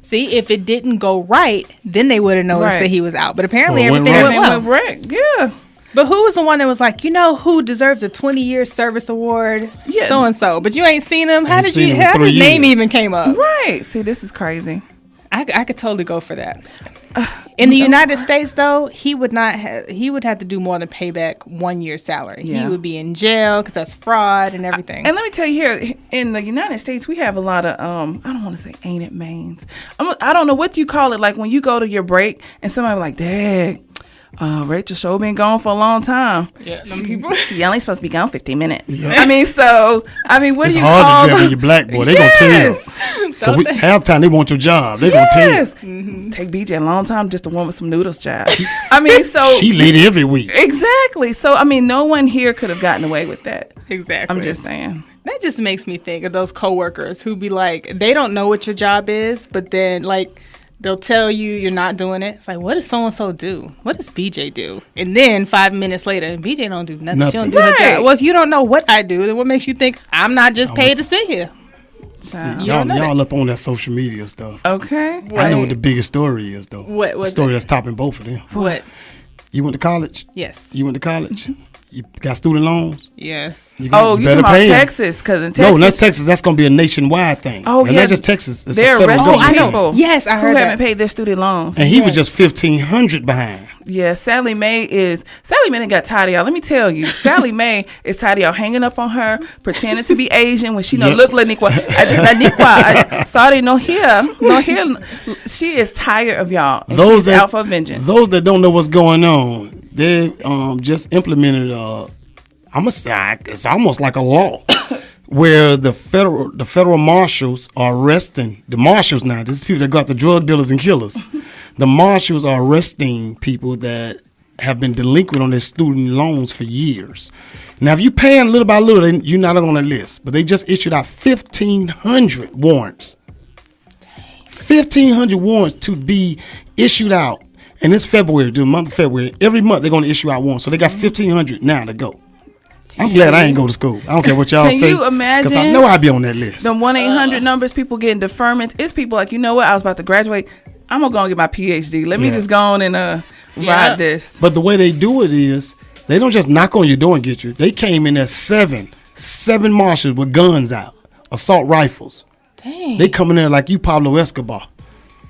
S1: See, if it didn't go right, then they would have noticed that he was out. But apparently
S3: So
S1: everything went well.
S2: Went yeah.
S1: But who was the one that was like, you know who deserves a 20-year service award?
S2: Yeah.
S1: So-and-so. But you ain't seen him. How did
S3: his
S1: his name even came up?
S2: Right. See, this is crazy.
S1: I could totally go for that. In the United States, though, he would have to do more than pay back 1 year's salary.
S2: Yeah.
S1: He would be in jail because that's fraud and everything.
S2: And let me tell you here, in the United States, we have a lot of, I don't want to say ain't it mains. I don't know what you call it. Like when you go to your break and somebody like, Dad, Rachel Show been gone for a long time.
S1: Yeah,
S2: she only supposed to be gone 15 minutes.
S3: Yeah.
S2: What
S3: It's
S2: do you
S3: hard
S2: call
S3: to jab when you're black, boy. They gonna tell. Half time they want your job. They gonna tell.
S2: Take BJ a long time just to warm up some noodles, child.
S3: She late every week.
S2: Exactly. So no one here could have gotten away with that.
S1: Exactly.
S2: I'm just saying.
S1: That just makes me think of those coworkers who be like, they don't know what your job is, but then like they'll tell you you're not doing it. It's like, what does so-and-so do? What does BJ do? And then 5 minutes later, BJ don't do nothing. She don't do her job. Well, if you don't know what I do, then what makes you think I'm not just paid to sit here?
S3: See, y'all up on that social media stuff.
S2: Okay.
S3: I know what the biggest story is, though.
S1: What
S3: the story that's topping both of them.
S1: What?
S3: You went to college?
S1: Yes.
S3: You went to college? You got student loans?
S1: Yes.
S2: You talking about Texas? Because in Texas.
S3: No, not Texas. That's going to be a nationwide thing.
S2: Oh,
S3: and
S2: yeah.
S3: not just Texas. It's
S2: they're
S3: a federal
S2: arresting
S3: government.
S2: people.
S1: Yes, I heard
S2: who haven't paid their student loans.
S3: And he was just $1,500 behind.
S2: Yeah, Sally Mae done got tired of y'all. Let me tell you, Sally Mae is tired of y'all hanging up on her, pretending to be Asian when she don't look like Niqua. Sorry, no here. She is tired of y'all. And she's out for vengeance.
S3: Those that don't know what's going on, they just implemented I'm gonna say it's almost like a law where the federal marshals are arresting the marshals now. This is people that got the drug dealers and killers. The marshals are arresting people that have been delinquent on their student loans for years. Now, if you paying little by little, you're not on the list. But they just issued out 1,500 warrants. 1,500 warrants to be issued out. And it's February, the month of February. Every month they're going to issue out warrants. So they got 1,500 now to go. I'm glad I ain't go to school. I don't care what y'all say.
S2: Can you imagine?
S3: Because I know I'd be on that list.
S2: The 1-800 numbers, people getting deferments. It's people like, you know what? I was about to graduate. I'm going to go and get my PhD. Let me just go on and ride this.
S3: But the way they do it is, they don't just knock on your door and get you. They came in as seven marshals with guns out, assault rifles.
S1: Dang.
S3: They come in there like you Pablo Escobar.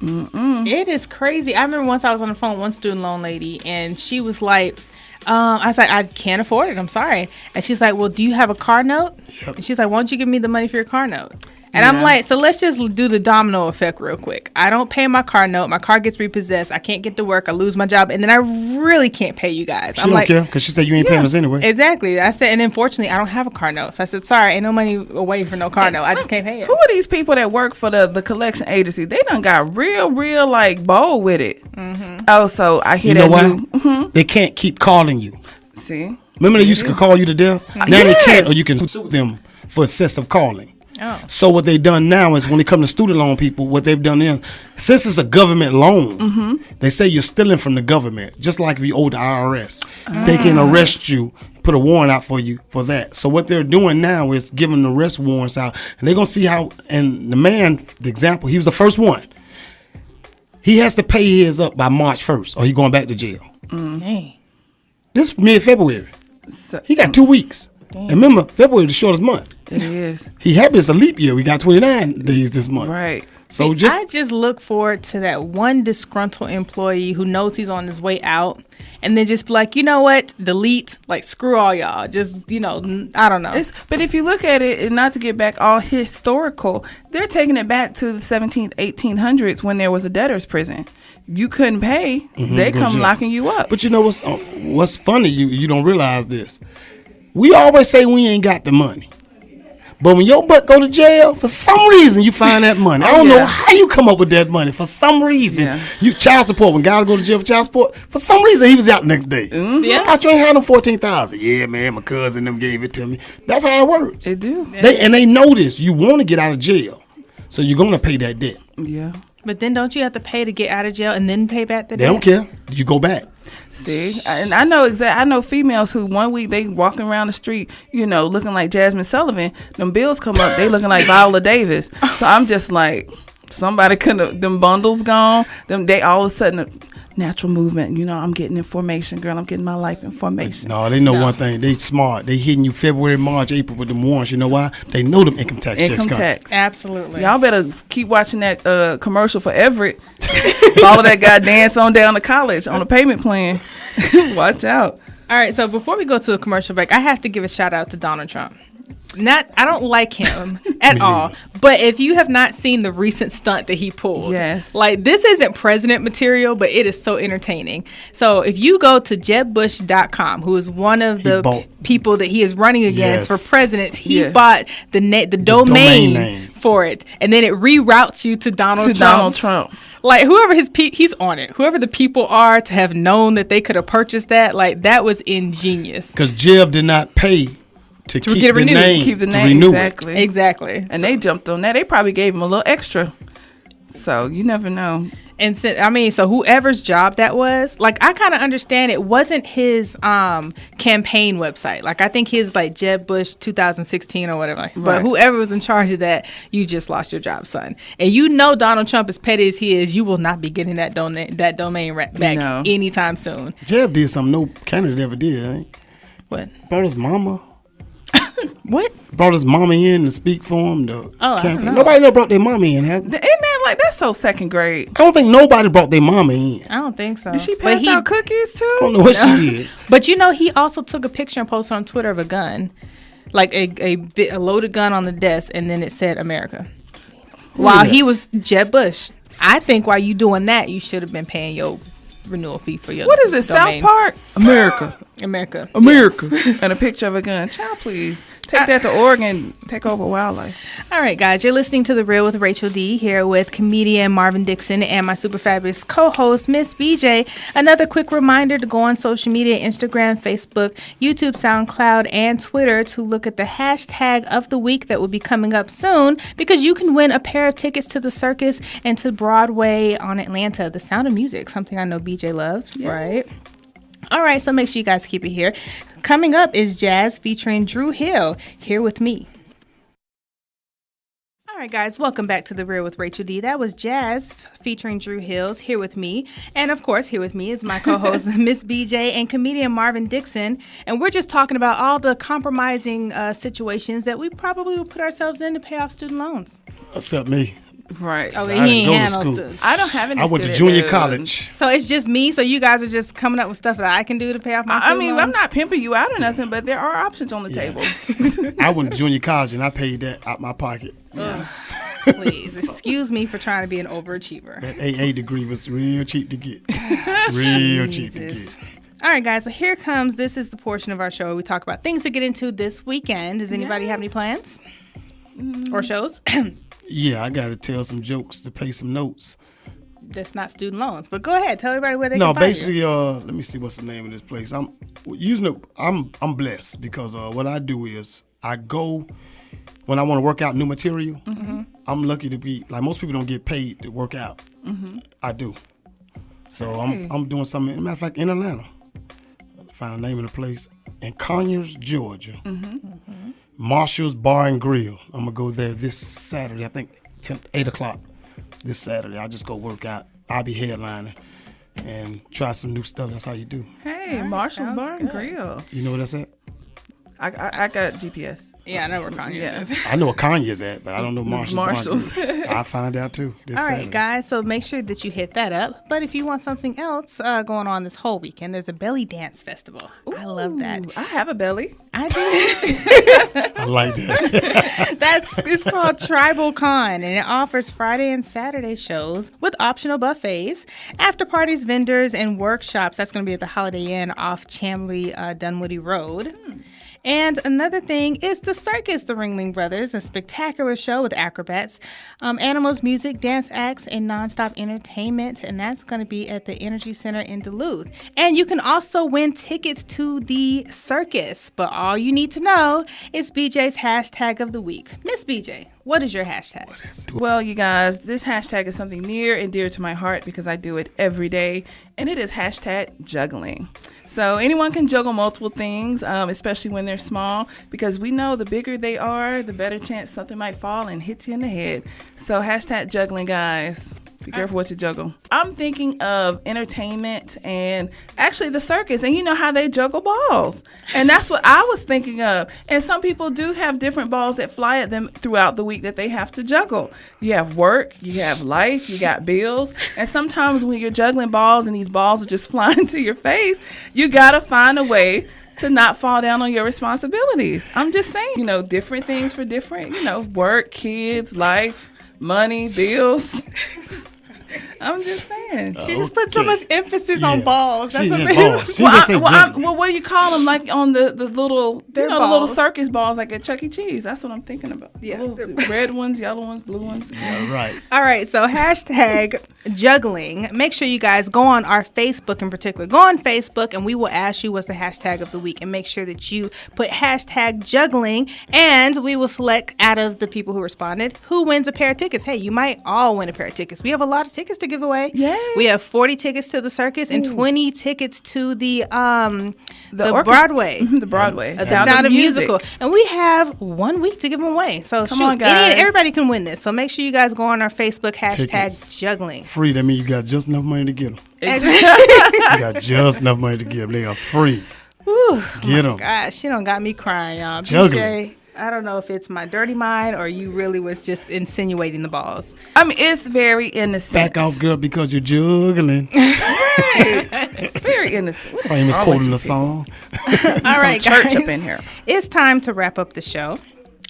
S1: It is crazy. I remember once I was on the phone with one student loan lady, and she was like, I was like, I can't afford it. I'm sorry. And she's like, well, do you have a car note? Yep. And she's like, why don't you give me the money for your car note? And I'm like, so let's just do the domino effect real quick. I don't pay my car note. My car gets repossessed. I can't get to work. I lose my job. And then I really can't pay you guys.
S3: She don't care because she said you ain't paying us anyway.
S1: Exactly. I said, and unfortunately, I don't have a car note. So I said, sorry, ain't no money away for no car note. I just can't pay it.
S2: Who are these people that work for the collection agency? They done got real like bold with it. Mm-hmm. Oh, so I hear that.
S3: You know why? They can't keep calling you.
S2: See?
S3: Remember they used to call you to death? Now they can't, or you can sue them for excessive calling.
S1: Oh.
S3: So what they've done now is when they come to student loan people, what they've done is, since it's a government loan, they say you're stealing from the government, just like if you owe the IRS. They can arrest you, put a warrant out for you for that. So what they're doing now is giving the arrest warrants out, and they're gonna see how. And the man, the example, he was the first one. He has to pay his up by March 1st, or he going back to jail.
S1: Dang.
S3: This mid-February.
S2: So,
S3: He got 2 weeks. And remember, February is the shortest month.
S2: it is.
S3: He happy it's a leap year. We got 29 days this month.
S2: Right.
S3: So
S1: I just look forward to that one disgruntled employee who knows he's on his way out, and then just be like, you know what, delete, like screw all y'all. Just, I don't know.
S2: But if you look at it, and not to get back all historical, they're taking it back to the 17th, 1800s when there was a debtor's prison. You couldn't pay, they
S3: go
S2: come
S3: jail.
S2: locking you up.
S3: But you know what's funny? You don't realize this. We always say we ain't got the money. But when your butt go to jail, for some reason you find that money. I don't know how you come up with that money. For some reason, you child support. When guys go to jail for child support, for some reason he was out the next day.
S1: Yeah.
S3: I thought you ain't had them 14,000. Yeah, man, my cousin them gave it to me. That's how it works.
S2: They do.
S3: They know this. You want to get out of jail, so you're gonna pay that debt.
S2: Yeah.
S1: But then don't you have to pay to get out of jail and then pay back the
S3: They
S1: debt?
S3: don't care. You go back.
S2: See, and I know females who 1 week they walking around the street, looking like Jasmine Sullivan. Them bills come up, they looking like Viola Davis. So I'm just like, somebody could have them bundles gone. They all of a sudden natural movement. I'm getting information, girl. I'm getting my life information.
S3: No, they know one thing. They smart. They hitting you February, March, April with them warrants. You know why? They know them income tax checks
S2: Income
S3: coming.
S2: tax.
S1: Absolutely.
S2: Y'all better keep watching that commercial for Everett. Follow that guy dance on down to college on a payment plan. Watch out.
S1: All right, so before we go to a commercial break, I have to give a shout out to Donald Trump. I don't like him at all. But if you have not seen the recent stunt that he pulled,
S2: Yes.
S1: like this isn't president material, but it is so entertaining. So if you go to JebBush.com, who is one of the people that he is running against for president, he bought the domain
S3: name
S1: for it, and then it reroutes you to Donald Trump. Like whoever he's on it. Whoever the people are to have known that they could have purchased that, like that was ingenious.
S3: Because Jeb did not pay to keep
S1: get it
S3: the
S1: renewed.
S3: name.
S2: Keep the
S3: to
S2: name,
S3: renew
S2: exactly.
S1: Exactly.
S2: And they jumped on that. They probably gave him a little extra. So you never know.
S1: And so whoever's job that was, like I kind of understand it wasn't his campaign website. Like I think his like Jeb Bush 2016 or whatever. Right. But whoever was in charge of that, you just lost your job, son. And Donald Trump, as petty as he is, you will not be getting that domain back anytime soon.
S3: Jeb did something no candidate ever did. Right?
S1: What?
S3: Brought his mama.
S1: What?
S3: Brought his mama in to speak for him.
S1: I don't know.
S3: Nobody never brought their mama in.
S2: Isn't that like that's so second grade?
S3: I don't think nobody brought their mama in.
S1: I don't think so.
S2: Did she pass out cookies too?
S3: I don't know what she did.
S1: But he also took a picture and posted on Twitter of a gun, like a loaded gun on the desk, and then it said America. While he was Jeb Bush. I think while you doing that, you should have been paying your renewal fee for your
S2: What is it,
S1: domain.
S2: South Park? America. And a picture of a gun. Child, please. Take that to Oregon. Take over wildlife.
S1: All right, guys. You're listening to The Real with Rachel D. here with comedian Marvin Dixon and my super fabulous co-host, Miss BJ. Another quick reminder to go on social media, Instagram, Facebook, YouTube, SoundCloud, and Twitter to look at the hashtag of the week that will be coming up soon because you can win a pair of tickets to the circus and to Broadway on Atlanta, The Sound of Music, something I know BJ loves, right? All right, so make sure you guys keep it here. Coming up is Jazz featuring Drew Hill, Here With Me. All right, guys, welcome back to The Real with Rachel D. That was Jazz featuring Drew Hill's Here With Me. And, of course, here with me is my co-host, Miss BJ, and comedian Marvin Dixon. And we're just talking about all the compromising situations that we probably will put ourselves in to pay off student loans.
S3: Except me.
S2: Right.
S1: Oh,
S3: I
S1: he
S3: didn't
S1: ain't
S3: go to
S1: had no
S3: school.
S2: I don't have any
S3: I went to
S2: student
S3: junior
S2: loans.
S3: college.
S1: So it's just me? So you guys are just coming up with stuff that I can do to pay off my student loans?
S2: I'm not pimping you out or nothing, but there are options on the table.
S3: I went to junior college and I paid that out my pocket.
S1: Please, excuse me for trying to be an overachiever.
S3: That AA degree was real cheap to get. Real cheap to
S1: Jesus.
S3: get.
S1: All right, guys, so here comes, this is the portion of our show where we talk about things to get into this weekend. Does anybody have any plans or shows?
S3: Yeah, I got to tell some jokes to pay some notes.
S1: That's not student loans, but go ahead, tell everybody where they
S3: No,
S1: can find
S3: basically,
S1: you.
S3: let me see what's the name of this place. I'm blessed because what I do is I go when I want to work out new material. Mm-hmm. I'm lucky to be like most people don't get paid to work out. Mm-hmm. I do, so I'm doing something. As a matter of fact, in Atlanta, find the name of the place. in Conyers, Georgia. Marshall's Bar and Grill. I'm going to go there this Saturday, I think 8 o'clock this Saturday. I'll just go work out. I'll be headlining and try some new stuff. That's how you do.
S2: Hey, Marshall's Bar and Grill.
S3: You know where that's at?
S2: I got GPS.
S1: Yeah, I know where Conyers is.
S3: I know where Kanye's at, but I don't know Marshall's. I'll find out too. This
S1: All right,
S3: Saturday.
S1: guys, so make sure that you hit that up. But if you want something else going on this whole weekend, there's a belly dance festival. I love that.
S2: I have a belly.
S1: I do.
S3: I like that.
S1: It's called Tribal Con, and it offers Friday and Saturday shows with optional buffets, after parties, vendors, and workshops. That's going to be at the Holiday Inn off Chamblee Dunwoody Road. And another thing is the circus, the Ringling Brothers, a spectacular show with acrobats, animals, music, dance acts, and nonstop entertainment. And that's going to be at the Energy Center in Duluth. And you can also win tickets to the circus. But all you need to know is BJ's hashtag of the week. Miss BJ, what is your hashtag?
S2: Well, you guys, this hashtag is something near and dear to my heart because I do it every day, and it is hashtag juggling. So anyone can juggle multiple things, especially when they're small, because we know the bigger they are, the better chance something might fall and hit you in the head. So hashtag juggling, guys. Be careful what you juggle. I'm thinking of entertainment and actually the circus. And you know how they juggle balls. And that's what I was thinking of. And some people do have different balls that fly at them throughout the week that they have to juggle. You have work, you have life, you got bills. And sometimes when you're juggling balls and these balls are just flying to your face, you got to find a way to not fall down on your responsibilities. I'm just saying, different things for different, work, kids, life, money, bills. I'm just saying.
S1: She just put so much emphasis on balls. That's what
S3: balls.
S2: What do you call them? Like on the little, the little circus balls, like at Chuck E. Cheese. That's what I'm thinking about.
S1: Yeah,
S2: the red ones, yellow ones, blue ones.
S3: Yeah, right.
S1: All right, so hashtag juggling. Make sure you guys go on our Facebook in particular. Go on Facebook, and we will ask you what's the hashtag of the week, and make sure that you put hashtag juggling, and we will select out of the people who responded who wins a pair of tickets. Hey, you might all win a pair of tickets. We have a lot of tickets to give away.
S2: Yes.
S1: We have 40 tickets to the circus and 20 tickets to the Broadway.
S2: The Broadway.
S1: The Sound of Musical. And we have 1 week to give them away. So
S2: Come on, guys.
S1: Everybody can win this. So make sure you guys go on our Facebook, hashtag
S3: Tickets.
S1: juggling.
S3: Free, that means you got just enough money to get them. You got just enough money to get them. They are free. Get them.
S1: Gosh, she done got me crying, y'all.
S3: Juggling.
S1: BJ, I don't know if it's my dirty mind or you really was just insinuating the balls.
S2: I mean, it's very innocent.
S3: Back off, girl, because you're juggling.
S2: It's very innocent.
S3: Famous quote in the song.
S1: All right,
S2: church
S1: guys.
S2: up in here.
S1: It's time to wrap up the show.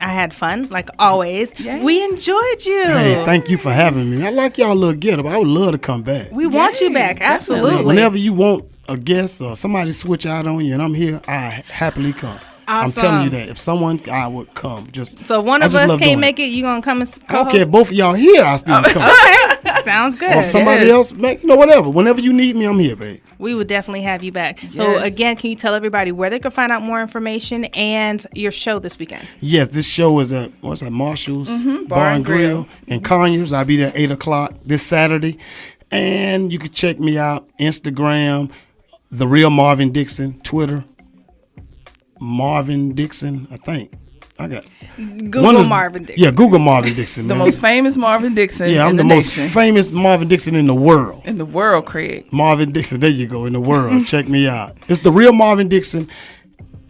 S1: I had fun, like always.
S2: Yay.
S1: We enjoyed you.
S3: Hey, thank you for having me. I like y'all little get-up. I would love to come back.
S1: We want you back,
S2: definitely.
S1: absolutely.
S3: Whenever you want a guest or somebody to switch out on you and I'm here, I happily come. I'm
S1: Awesome.
S3: telling you that. If someone, I would come.
S1: So one of us can't make it, you gonna come and
S3: I don't care if both of y'all here, I still come.
S1: Okay, sounds good.
S3: Or if somebody else, whatever. Whenever you need me, I'm here, babe.
S1: We would definitely have you back. So
S2: Yes.
S1: again, can you tell everybody where they can find out more information and your show this weekend?
S3: Yes, this show is at Marshall's Bar and Grill in Conyers. I'll be there 8 o'clock this Saturday. And you can check me out, Instagram, The Real Marvin Dixon, Twitter, Marvin Dixon, I think. I got
S1: Google Marvin Dixon.
S3: Yeah, Google Marvin Dixon.
S2: The
S3: man.
S2: most famous Marvin Dixon
S3: Yeah, I'm
S2: in
S3: the most
S2: nation.
S3: famous Marvin Dixon in the world.
S2: In the world, Craig.
S3: Marvin Dixon, there you go, in the world. Check me out. It's The Real Marvin Dixon.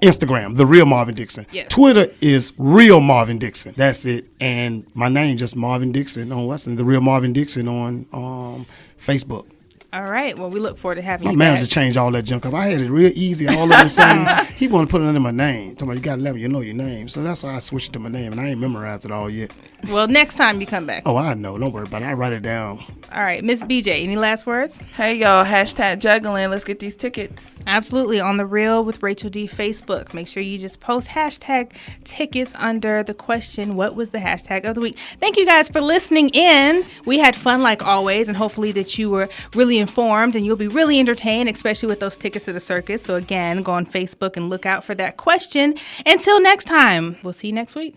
S3: Instagram, The Real Marvin Dixon.
S1: Yes.
S3: Twitter is Real Marvin Dixon. That's it. And my name just Marvin Dixon on Western. The Real Marvin Dixon on Facebook.
S1: All right. Well, we look forward to having
S3: My
S1: you
S3: manager
S1: back.
S3: changed all that junk up. I had it real easy, all over the same. He wanted to put it under my name. Talking about you got to let me, you know your name. So that's why I switched it to my name, and I ain't memorized it all yet.
S1: Well, next time you come back.
S3: Oh, I know. Don't worry about it. I write it down.
S1: All right. Miss BJ, any last words?
S2: Hey, y'all. Hashtag juggling. Let's get these tickets.
S1: Absolutely. On The Real with Rachel D Facebook. Make sure you just post hashtag tickets under the question, what was the hashtag of the week? Thank you guys for listening in. We had fun like always, and hopefully that you were really informed and you'll be really entertained, especially with those tickets to the circus. So again, go on Facebook and look out for that question. Until next time, we'll see you next week.